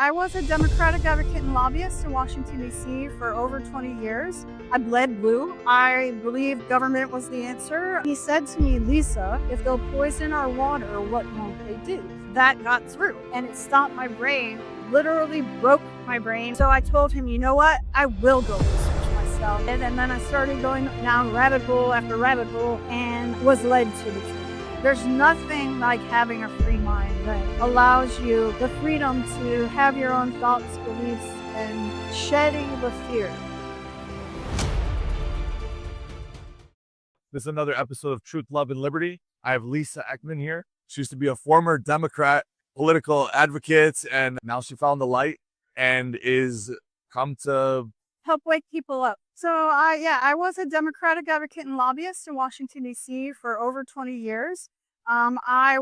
I was a Democratic advocate and lobbyist in Washington, D.C. for over 20 years. I bled blue. I believed government was the answer. He said to me, Lisa, if they'll poison our water, what won't they do? That got through, and it stopped my brain, literally broke my brain. So I told him, you know what? I will go research myself. And then I started going down rabbit hole after rabbit hole and was led to the truth. There's nothing like having a free mind that allows you the freedom to have your own thoughts, beliefs, and shedding the fear. This is another episode of Truth, Love, and Liberty. I have Lisa Ecman here. She used to be a former Democrat political advocate, and now she found the light and is come to help wake people up. So I was a Democratic advocate and lobbyist in Washington, D.C. for over 20 years. I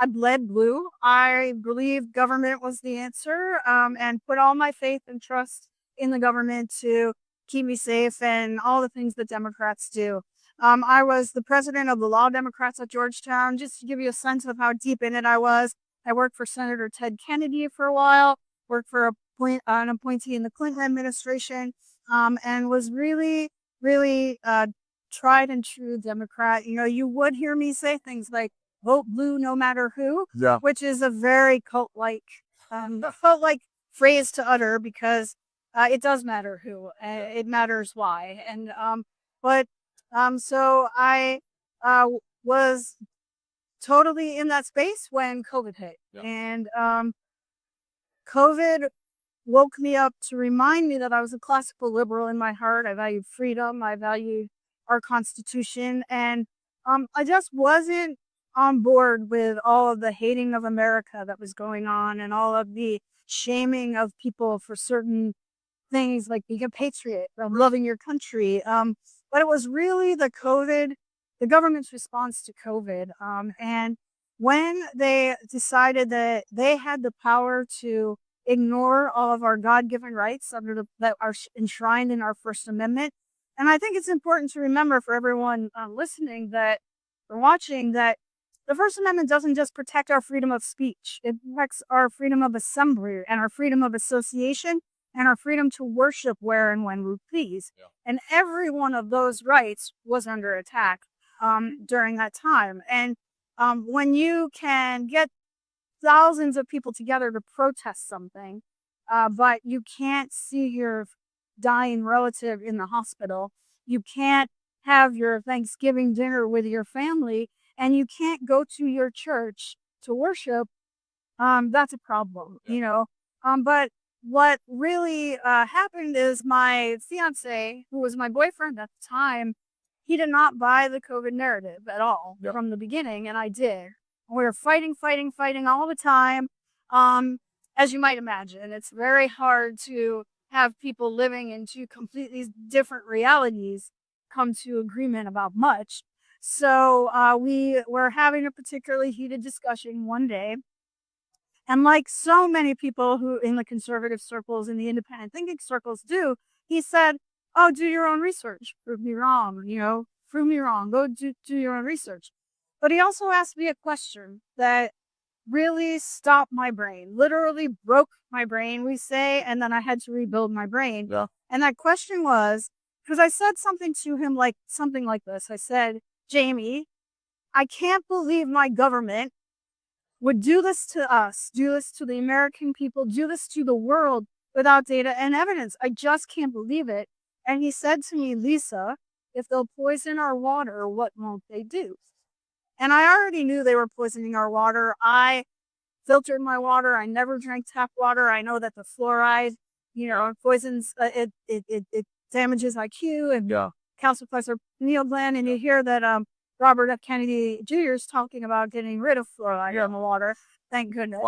bled blue. I believed government was the answer, and put all my faith and trust in the government to keep me safe and all the things that Democrats do. I was the president of the Law Democrats at Georgetown, just to give you a sense of how deep in it I was. I worked for Senator Ted Kennedy for a while, worked for an appointee in the Clinton administration, and was really, really tried and true Democrat. You know, you would hear me say things like vote blue no matter who, which is a very cult-like phrase to utter, because it does matter who, it matters why. And so I was totally in that space when COVID hit. And COVID woke me up to remind me that I was a classical liberal in my heart. I valued freedom. I valued our Constitution. And I just wasn't on board with all of the hating of America that was going on and all of the shaming of people for certain things like being a patriot or loving your country. But it was really the government's response to COVID. And when they decided that they had the power to ignore all of our God-given rights that are enshrined in our First Amendment. And I think it's important to remember for everyone listening or watching that the First Amendment doesn't just protect our freedom of speech. It protects our freedom of assembly and our freedom of association and our freedom to worship where and when we please. And every one of those rights was under attack during that time. And when you can get thousands of people together to protest something, but you can't see your dying relative in the hospital, you can't have your Thanksgiving dinner with your family, and you can't go to your church to worship, that's a problem, you know. But what really happened is my fiance, who was my boyfriend at the time, he did not buy the COVID narrative at all from the beginning, and I did. We were fighting all the time. As you might imagine, it's very hard to have people living in two completely different realities come to agreement about much. So we were having a particularly heated discussion one day. And like so many people who in the conservative circles, in the independent thinking circles do, he said, oh, do your own research. Prove me wrong, prove me wrong. Go do your own research. But he also asked me a question that really stopped my brain, literally broke my brain, we say, and then I had to rebuild my brain. And that question was, because I said something to him something like this. I said, Jamie, I can't believe my government would do this to us, do this to the American people, do this to the world without data and evidence. I just can't believe it. And he said to me, Lisa, if they'll poison our water, what won't they do? And I already knew they were poisoning our water. I filtered my water. I never drank tap water. I know that the fluoride, poisons, it damages IQ and calcifies our pineal gland. And you hear that Robert F. Kennedy Jr. is talking about getting rid of fluoride in the water. Thank goodness.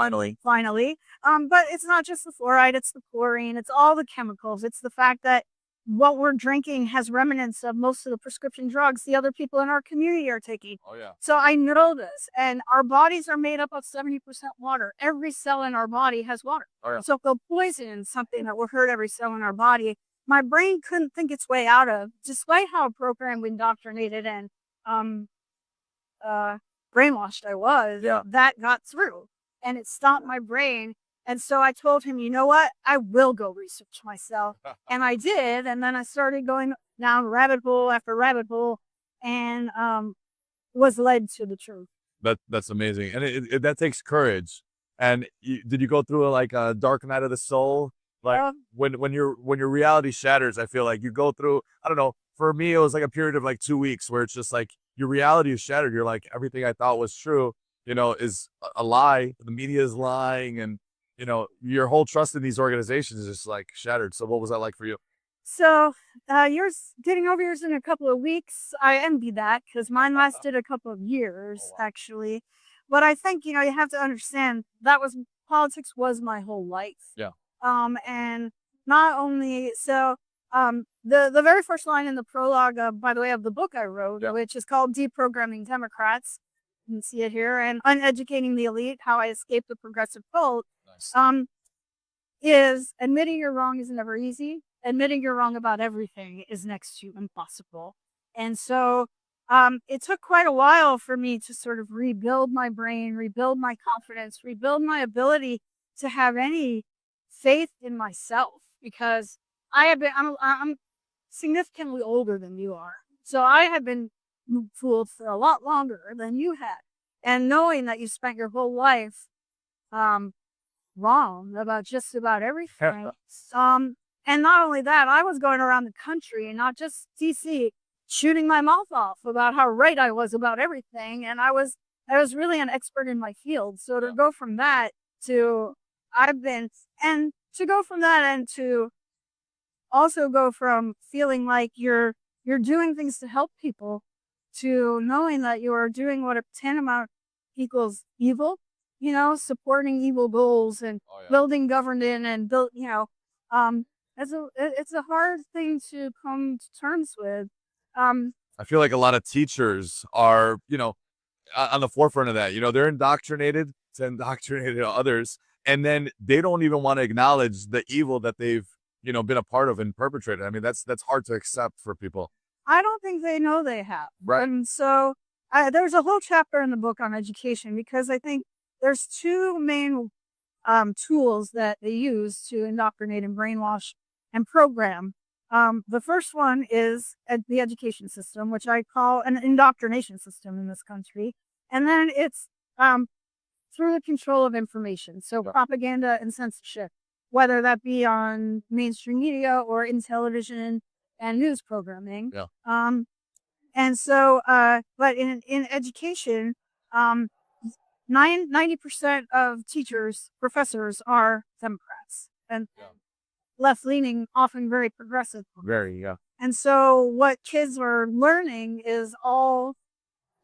Finally. But it's not just the fluoride, it's the chlorine, it's all the chemicals. It's the fact that what we're drinking has remnants of most of the prescription drugs the other people in our community are taking. So I know this. And our bodies are made up of 70% water. Every cell in our body has water. So if they'll poison something that will hurt every cell in our body, my brain couldn't think its way out of, despite how programmed, indoctrinated, and brainwashed I was, that got through. And it stopped my brain. And so I told him, you know what? I will go research myself. And I did. And then I started going down rabbit hole after rabbit hole and was led to the truth. That's amazing, and that takes courage. And did you go through like a dark night of the soul? Like when your reality shatters, I feel like you go through. I don't know. For me, it was like a period of like 2 weeks where it's just like your reality is shattered. You're like everything I thought was true, is a lie. The media is lying, and your whole trust in these organizations is just like shattered. So what was that like for you? So yours getting over yours in a couple of weeks, I envy that because mine lasted a couple of years actually. But I think you have to understand that was politics was my whole life. Yeah. And not only so, the very first line in the prologue, by the way, of the book I wrote, Yeah. which is called "Deprogramming Democrats," you can see it here, and "Uneducating the Elite: How I Escaped the Progressive Cult." Nice. Is admitting you're wrong is never easy. Admitting you're wrong about everything is next to impossible. And so it took quite a while for me to sort of rebuild my brain, rebuild my confidence, rebuild my ability to have any faith in myself because I'm significantly older than you are. So I have been fooled for a lot longer than you had. And knowing that you spent your whole life wrong about just about everything. And not only that, I was going around the country and not just DC, shooting my mouth off about how right I was about everything. And I was really an expert in my field. So to go from that to go from that and to also go from feeling like you're doing things to help people to knowing that you are doing what a tantamount equals evil, supporting evil goals and building government and it's a hard thing to come to terms with. I feel like a lot of teachers are, on the forefront of that. They're indoctrinated to indoctrinate others, and then they don't even want to acknowledge the evil that they've, been a part of and perpetrated. I mean, that's hard to accept for people. I don't think they know they have. Right. And so there's a whole chapter in the book on education because I think there's two main tools that they use to indoctrinate and brainwash and program. The first one is the education system, which I call an indoctrination system in this country. And then it's through the control of information. So propaganda and censorship, whether that be on mainstream media or in television and news programming. Yeah. And so, but in education, 90% of teachers, professors are Democrats and left-leaning, often very progressive. Very, yeah. And so what kids are learning is all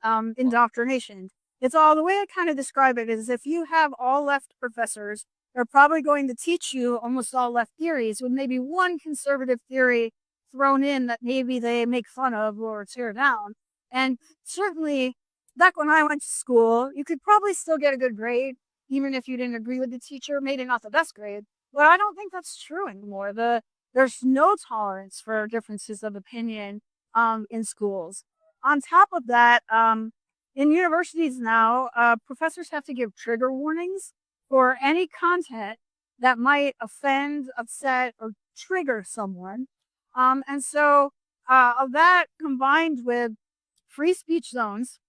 indoctrination. It's all, the way I kind of describe it is if you have all left professors, they're probably going to teach you almost all left theories with maybe one conservative theory thrown in that maybe they make fun of or tear down. And certainly back when I went to school, you could probably still get a good grade, even if you didn't agree with the teacher, maybe not the best grade. But I don't think that's true anymore. There's no tolerance for differences of opinion in schools. On top of that, in universities now, professors have to give trigger warnings for any content that might offend, upset, or trigger someone. And so that combined with free speech zones,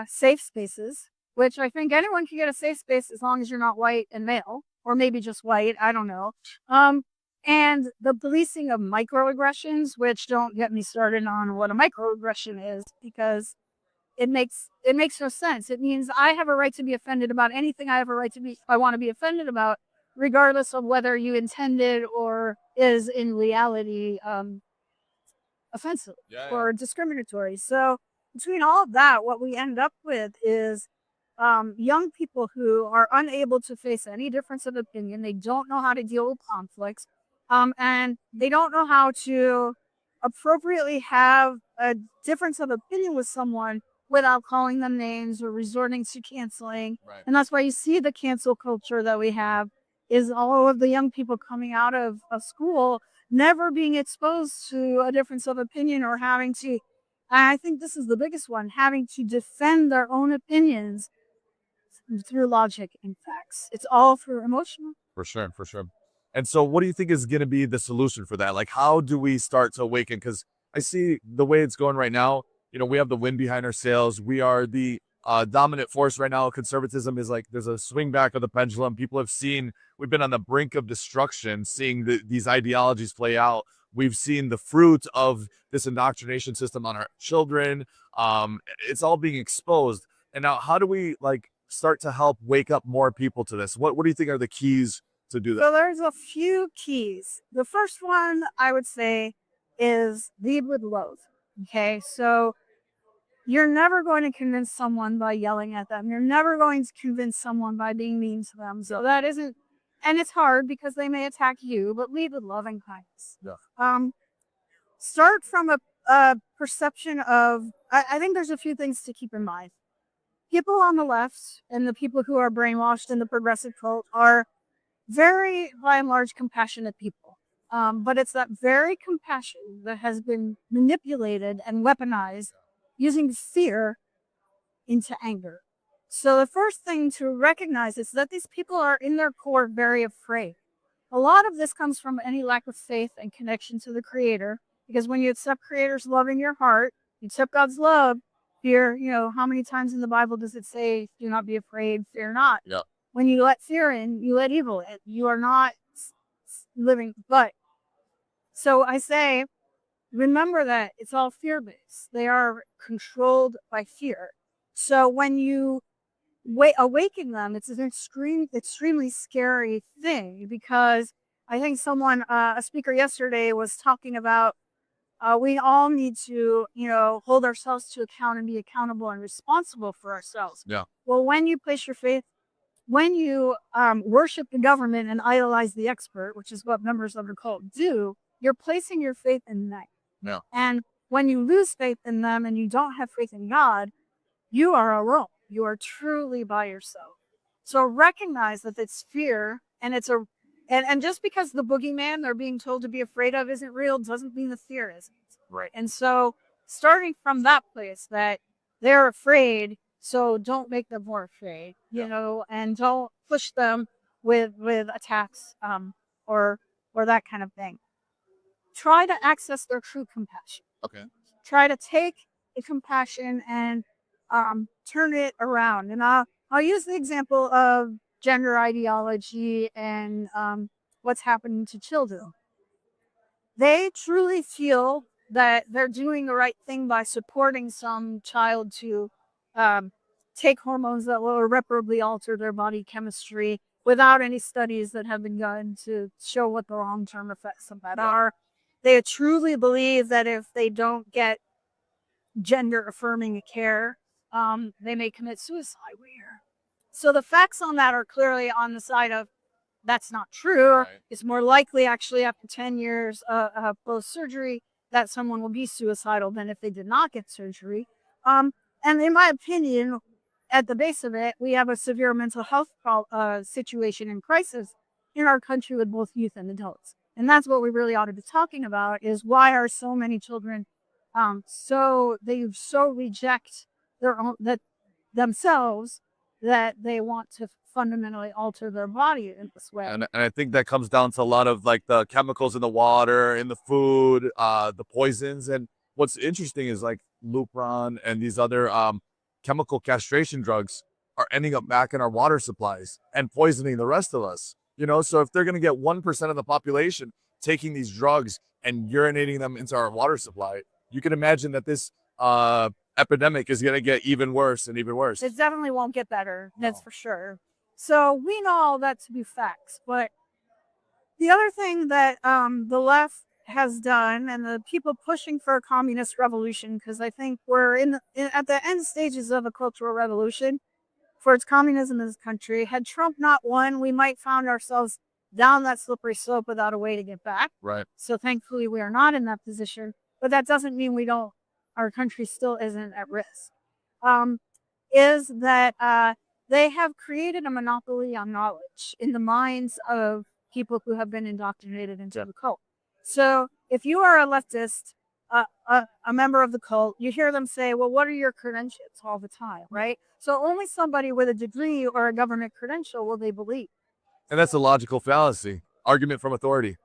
safe spaces, which I think anyone can get a safe space as long as you're not white and male, or maybe just white, I don't know. And the policing of microaggressions, which don't get me started on what a microaggression is, because it makes no sense. It means I have a right to be offended about anything I want to be offended about, regardless of whether you intended or is in reality offensive or discriminatory. So between all of that, what we end up with is young people who are unable to face any difference of opinion. They don't know how to deal with conflicts, and they don't know how to appropriately have a difference of opinion with someone without calling them names or resorting to canceling. Right. And that's why you see the cancel culture that we have is all of the young people coming out of school never being exposed to a difference of opinion or having to, I think this is the biggest one, having to defend their own opinions through logic and facts. It's all through emotional. For sure, for sure. And so what do you think is going to be the solution for that? Like, how do we start to awaken? Because I see the way it's going right now, we have the wind behind our sails. We are the dominant force right now. Conservatism is like, there's a swing back of the pendulum. People have seen, we've been on the brink of destruction, seeing these ideologies play out. We've seen the fruit of this indoctrination system on our children. It's all being exposed. And now how do we start to help wake up more people to this? What do you think are the keys to do that? So there's a few keys. The first one I would say is lead with love. Okay, so you're never going to convince someone by yelling at them. You're never going to convince someone by being mean to them. So that isn't, and it's hard because they may attack you, but lead with love and kindness. Yeah. Start from a perception of, I think there's a few things to keep in mind. People on the left and the people who are brainwashed in the progressive cult are very, by and large, compassionate people. But it's that very compassion that has been manipulated and weaponized using fear into anger. So the first thing to recognize is that these people are in their core very afraid. A lot of this comes from any lack of faith and connection to the Creator, because when you accept Creator's love in your heart, you accept God's love, fear, how many times in the Bible does it say, do not be afraid, fear not? Yeah. When you let fear in, you let evil in. You are not living, but so I say, remember that it's all fear-based. They are controlled by fear. So when you awaken them, it's an extremely scary thing, because I think a speaker yesterday was talking about we all need to, hold ourselves to account and be accountable and responsible for ourselves. Yeah. Well, when you place your faith, when you worship the government and idolize the expert, which is what members of the cult do, you're placing your faith in them. Yeah. And when you lose faith in them and you don't have faith in God, you are alone. You are truly by yourself. So recognize that it's fear, and and just because the boogeyman they're being told to be afraid of isn't real doesn't mean the fear isn't. Right. And so starting from that place that they're afraid, so don't make them more afraid, and don't push them with attacks or that kind of thing. Try to access their true compassion. Okay. Try to take the compassion and turn it around. And I'll use the example of gender ideology and what's happening to children. They truly feel that they're doing the right thing by supporting some child to take hormones that will irreparably alter their body chemistry without any studies that have been done to show what the long-term effects of that are. They truly believe that if they don't get gender affirming care, they may commit suicide. So the facts on that are clearly on the side of that's not true. Right. It's more likely actually after 10 years post surgery that someone will be suicidal than if they did not get surgery. And in my opinion, at the base of it, we have a severe mental health situation and crisis in our country with both youth and adults. And that's what we really ought to be talking about, is why are so many children they so reject their own themselves that they want to fundamentally alter their body in this way. And I think that comes down to a lot of the chemicals in the water, in the food, the poisons. And what's interesting is Lupron and these other chemical castration drugs are ending up back in our water supplies and poisoning the rest of us. So if they're going to get 1% of the population taking these drugs and urinating them into our water supply, you can imagine that this epidemic is going to get even worse and even worse. It definitely won't get better. That's for sure. So we know all that to be facts. But the other thing that the left has done, and the people pushing for a communist revolution, because I think we're at the end stages of a cultural revolution for its communism in this country. Had Trump not won, we might found ourselves down that slippery slope without a way to get back. Right. So thankfully we are not in that position. But that doesn't mean our country still isn't at risk. Is that they have created a monopoly on knowledge in the minds of people who have been indoctrinated into the cult. So if you are a leftist, a member of the cult, you hear them say, well, what are your credentials all the time, right? So only somebody with a degree or a government credential will they believe. And that's a logical fallacy. Argument from authority.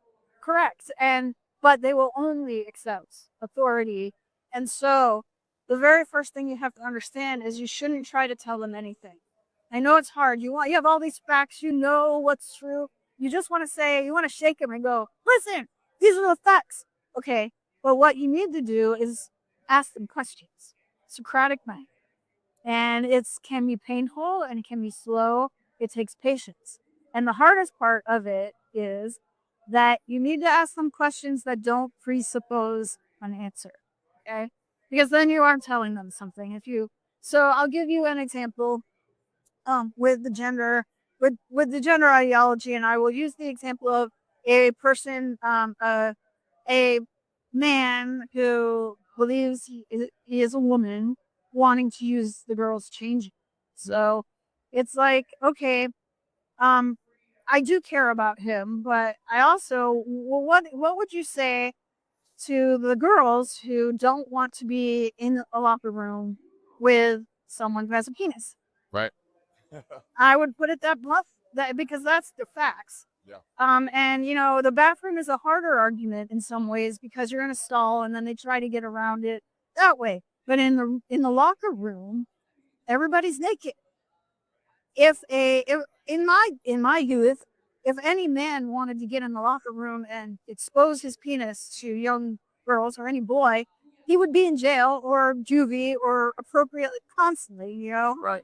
Correct. But they will only accept authority. And so the very first thing you have to understand is you shouldn't try to tell them anything. I know it's hard. You have all these facts, you know what's true. You just want to say, you want to shake them and go, listen, these are the facts. Okay. But what you need to do is ask them questions. Socratic mind. And it can be painful and it can be slow. It takes patience. And the hardest part of it is that you need to ask them questions that don't presuppose an answer. Okay. Because then you aren't telling them something. So I'll give you an example with the gender with the gender ideology, and I will use the example of a person, a man who believes he is a woman wanting to use the girl's changing. So it's like, okay, I do care about him, but I also, well, what would you say to the girls who don't want to be in a locker room with someone who has a penis? Right. I would put it that blunt, that because that's the facts. Yeah. And the bathroom is a harder argument in some ways because you're in a stall and then they try to get around it that way. But in the locker room, everybody's naked. If in my youth, if any man wanted to get in the locker room and expose his penis to young girls or any boy, he would be in jail or juvie or appropriately constantly. Right.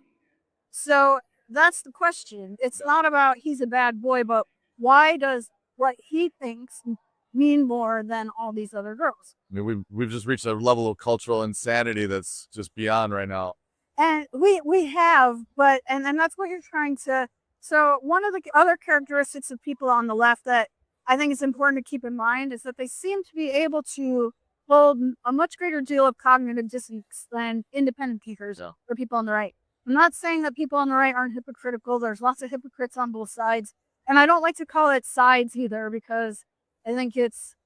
So that's the question. It's not about he's a bad boy, but why does what he thinks mean more than all these other girls? I mean, we've just reached a level of cultural insanity that's just beyond right now. And we have, but and that's what you're trying to. So one of the other characteristics of people on the left that I think is important to keep in mind is that they seem to be able to hold a much greater deal of cognitive dissonance than independent thinkers or people on the right. I'm not saying that people on the right aren't hypocritical. There's lots of hypocrites on both sides. And I don't like to call it sides either because I think it's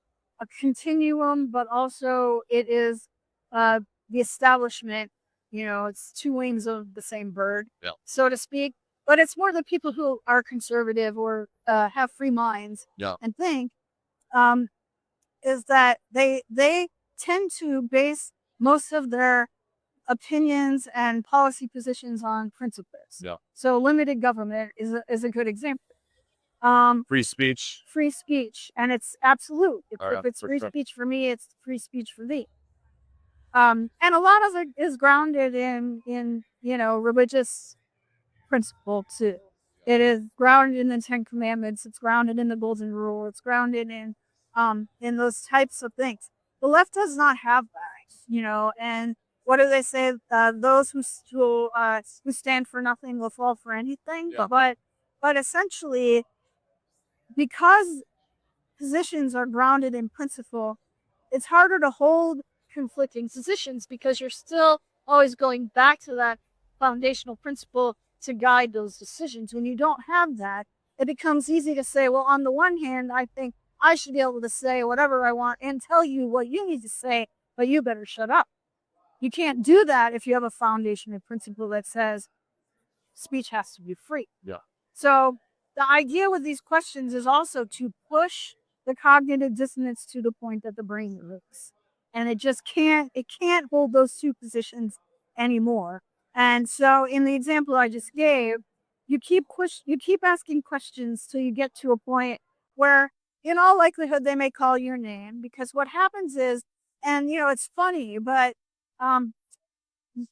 a continuum, but also it is the establishment. It's two wings of the same bird, so to speak. But it's more the people who are conservative or have free minds and think is that they tend to base most of their opinions and policy positions on principles. Yeah. So limited government is a good example. Free speech. Free speech, and it's absolute. If it's free sure. speech for me, it's free speech for thee. And a lot of it is grounded in religious principle too. It is grounded in the Ten Commandments. It's grounded in the Golden Rule. It's grounded in those types of things. The left does not have that, and what do they say? Those who stand for nothing will fall for anything. Yeah. But essentially, because positions are grounded in principle, it's harder to hold conflicting positions because you're still always going back to that foundational principle to guide those decisions. When you don't have that, it becomes easy to say, well, on the one hand, I think I should be able to say whatever I want and tell you what you need to say, but you better shut up. You can't do that if you have a foundation of principle that says speech has to be free. Yeah. So the idea with these questions is also to push the cognitive dissonance to the point that the brain breaks. And it can't hold those two positions anymore. And so in the example I just gave, you keep asking questions till you get to a point where in all likelihood they may call your name, because what happens is, and it's funny, but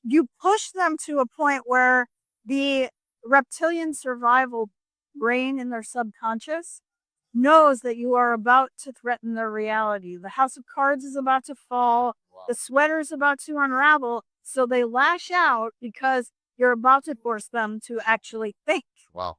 you push them to a point where the reptilian survival brain in their subconscious knows that you are about to threaten their reality. The house of cards is about to fall. Wow. The sweater is about to unravel. So they lash out because you're about to force them to actually think. Wow.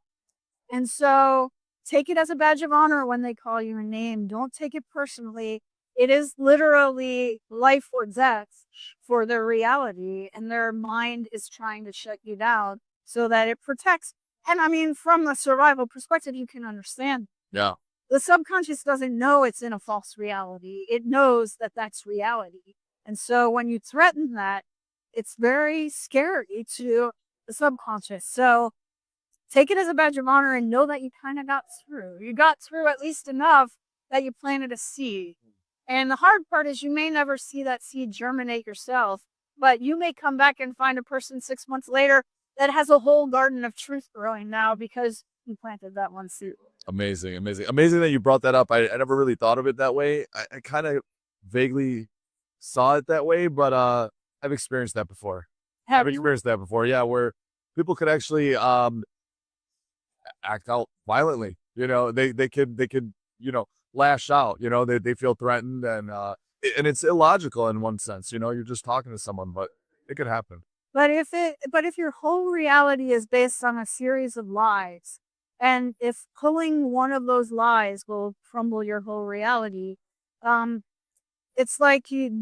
And so take it as a badge of honor when they call you a name. Don't take it personally. It is literally life or death for their reality, and their mind is trying to shut you down so that it protects. And I mean, from the survival perspective, you can understand. Yeah. the subconscious doesn't know it's in a false reality. It knows that that's reality. And so when you threaten that, it's very scary to the subconscious. So take it as a badge of honor and know that you kind of got through. You got through at least enough that you planted a seed. And the hard part is you may never see that seed germinate yourself, but you may come back and find a person 6 months later that has a whole garden of truth growing now because you planted that one seed. Amazing, amazing, amazing that you brought that up. I never really thought of it that way. I kind of vaguely saw it that way, but I've experienced that before. Have I've you? experienced that before, yeah, where people could actually act out violently. They could lash out. They feel threatened, and it's illogical in one sense. You're just talking to someone, but it could happen. But if your whole reality is based on a series of lies, and if pulling one of those lies will crumble your whole reality, um, it's like you're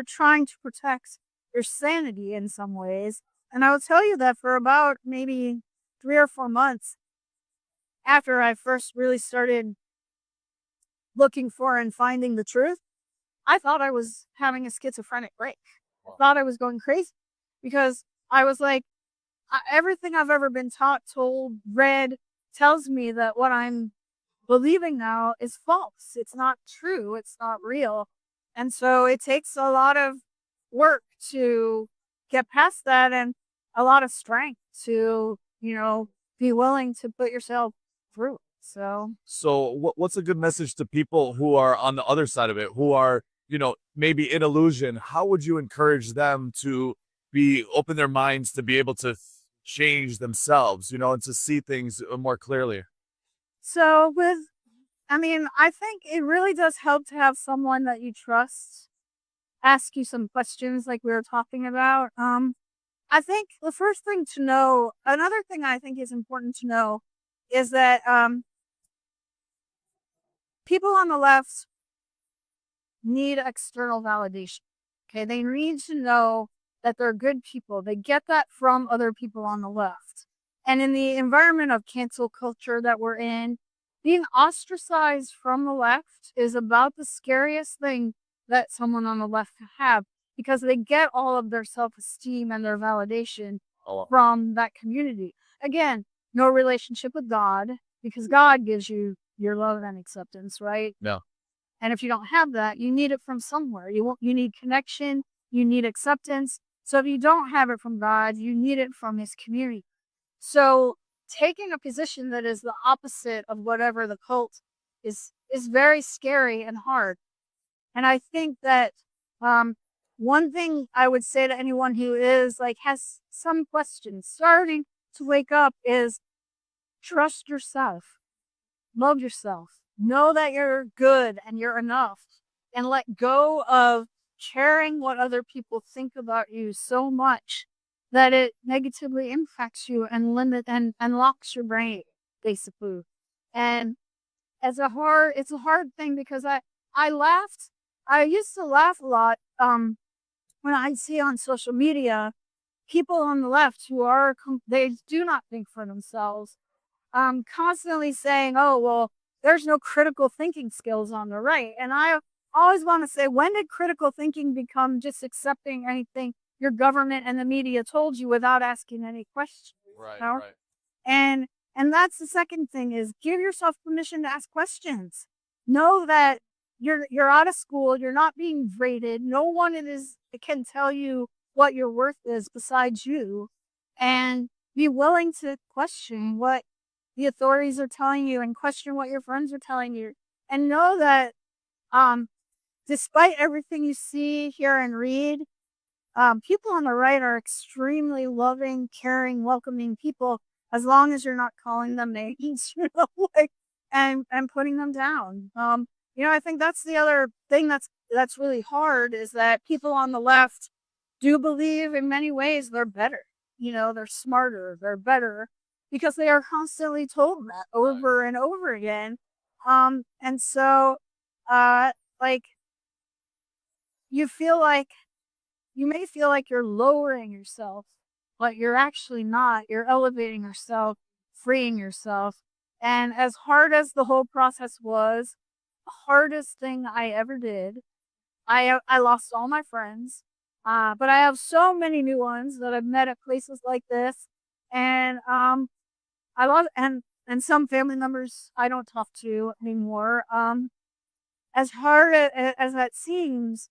trying to protect your sanity in some ways. And I will tell you that for about maybe 3 or 4 months after I first really started looking for and finding the truth, I thought I was having a schizophrenic break. I thought I was going crazy because I was like, everything I've ever been taught, told, read tells me that what I'm believing now is false. It's not true. It's not real. And so it takes a lot of work to get past that and a lot of strength to, be willing to put yourself through. So what's a good message to people who are on the other side of it, who are, maybe in illusion? How would you encourage them to be open their minds to be able to change themselves, and to see things more clearly? So I think it really does help to have someone that you trust ask you some questions like we were talking about. I think the first thing to know, another thing I think is important to know is that people on the left need external validation. Okay. They need to know that they're good people. They get that from other people on the left. And in the environment of cancel culture that we're in, being ostracized from the left is about the scariest thing that someone on the left can have because they get all of their self-esteem and their validation from that community. Again, no relationship with God because God gives you your love and acceptance, right? No. And if you don't have that, you need it from somewhere. You need connection, you need acceptance. So if you don't have it from God, you need it from his community. So taking a position that is the opposite of whatever the cult is very scary and hard. And I think that one thing I would say to anyone who is has some questions starting to wake up is trust yourself, love yourself, know that you're good and you're enough, and let go of caring what other people think about you so much that it negatively impacts you and locks your brain, basically. And it's a hard thing because I laughed. I used to laugh a lot when I see on social media people on the left who they do not think for themselves, constantly saying, "Oh, well, there's no critical thinking skills on the right." And I always want to say, when did critical thinking become just accepting anything your government and the media told you without asking any questions? Right, You know? right. And that's the second thing is give yourself permission to ask questions. Know that you're out of school, you're not being graded. No one can tell you what your worth is besides you. And be willing to question what the authorities are telling you and question what your friends are telling you. And know that despite everything you see, hear, and read, people on the right are extremely loving, caring, welcoming people as long as you're not calling them names, and putting them down. I think that's the other thing that's really hard is that people on the left do believe in many ways they're better. They're smarter, they're better because they are constantly told that over and over again. And so, like, you may feel like you're lowering yourself, but you're actually not. You're elevating yourself, freeing yourself. And as hard as the whole process was, the hardest thing I ever did, I lost all my friends, but I have so many new ones that I've met at places like this, and I lost and some family members I don't talk to anymore. As hard as that seems,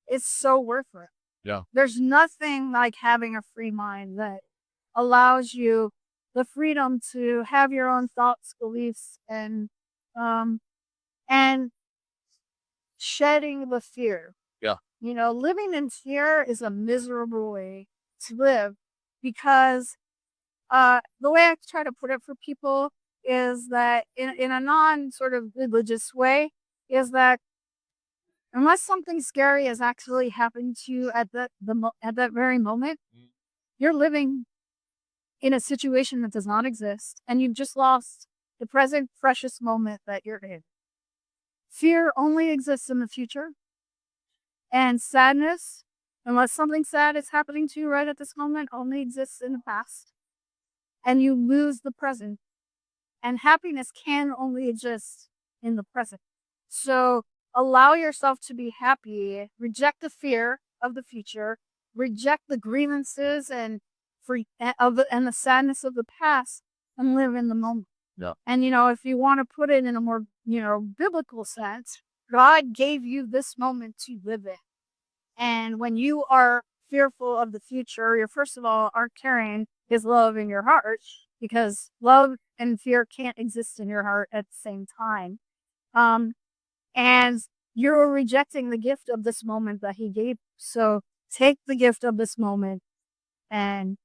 it's so worth it. Yeah. There's nothing like having a free mind that allows you the freedom to have your own thoughts, beliefs, and shedding the fear. Yeah. You know, living in fear is a miserable way to live because the way I try to put it for people is that in a non sort of religious way is that unless something scary has actually happened to you at at that very moment, you're living in a situation that does not exist, and you've just lost the present precious moment that you're in. Fear only exists in the future, and sadness, unless something sad is happening to you right at this moment, only exists in the past, and you lose the present. And happiness can only exist in the present. So allow yourself to be happy, reject the fear of the future, reject the grievances and the sadness of the past, and live in the moment. Yeah. And if you want to put it in a more biblical sense, God gave you this moment to live in. And when you are fearful of the future, you're first of all aren't carrying His love in your heart, because love and fear can't exist in your heart at the same time. And you're rejecting the gift of this moment that He gave. So take the gift of this moment and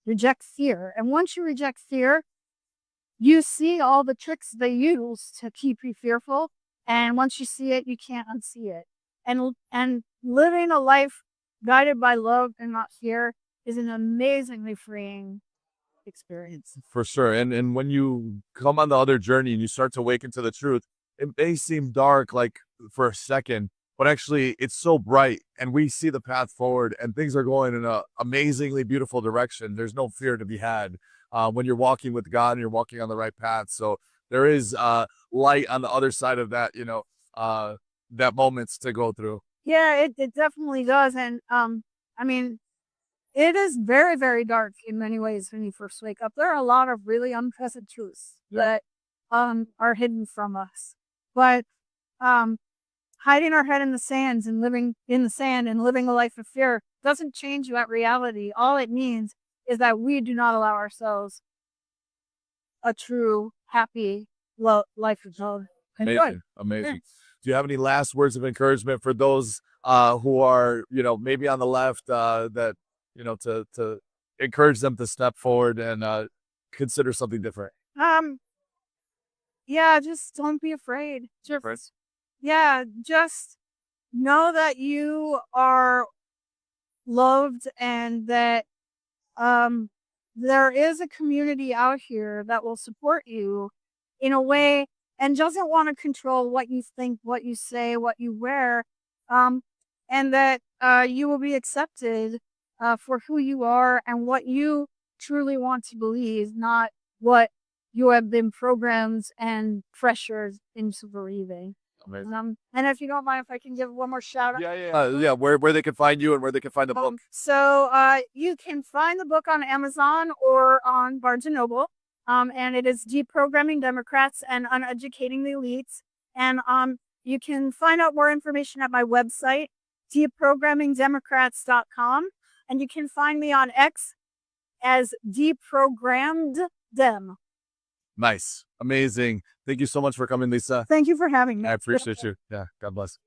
reject fear. And once you reject fear, you see all the tricks they use to keep you fearful. And once you see it, you can't unsee it. And living a life guided by love and not fear is an amazingly freeing experience. For sure. And when you come on the other journey and you start to awaken to the truth, it may seem dark like for a second, but actually it's so bright and we see the path forward and things are going in an amazingly beautiful direction. There's no fear to be had when you're walking with God and you're walking on the right path. So there is light on the other side of that, that moments to go through. Yeah, it definitely does. And I mean, it is very, very dark in many ways when you first wake up. There are a lot of really unpleasant truths that are hidden from us. But hiding our head in the sands and living in the sand and living a life of fear doesn't change that reality. All it means is that we do not allow ourselves a true, happy life of love and joy. Amazing. Do you have any last words of encouragement for those who are, maybe on the left that, to encourage them to step forward and consider something different? Yeah, just don't be afraid. Just know that you are loved and that there is a community out here that will support you in a way and doesn't want to control what you think, what you say, what you wear, and that you will be accepted for who you are and what you truly want to believe, not what you have been programmed and pressured into believing. And if you don't mind, if I can give one more shout out. Where they can find you and where they can find the book. So you can find the book on Amazon or on Barnes & Noble. And it is Deprogramming Democrats and Uneducating the Elites. And you can find out more information at my website, deprogrammingdemocrats.com. And you can find me on X as Deprogrammed Dem. Nice. Amazing. Thank you so much for coming, Lisa. Thank you for having me. I appreciate you. Yeah. God bless.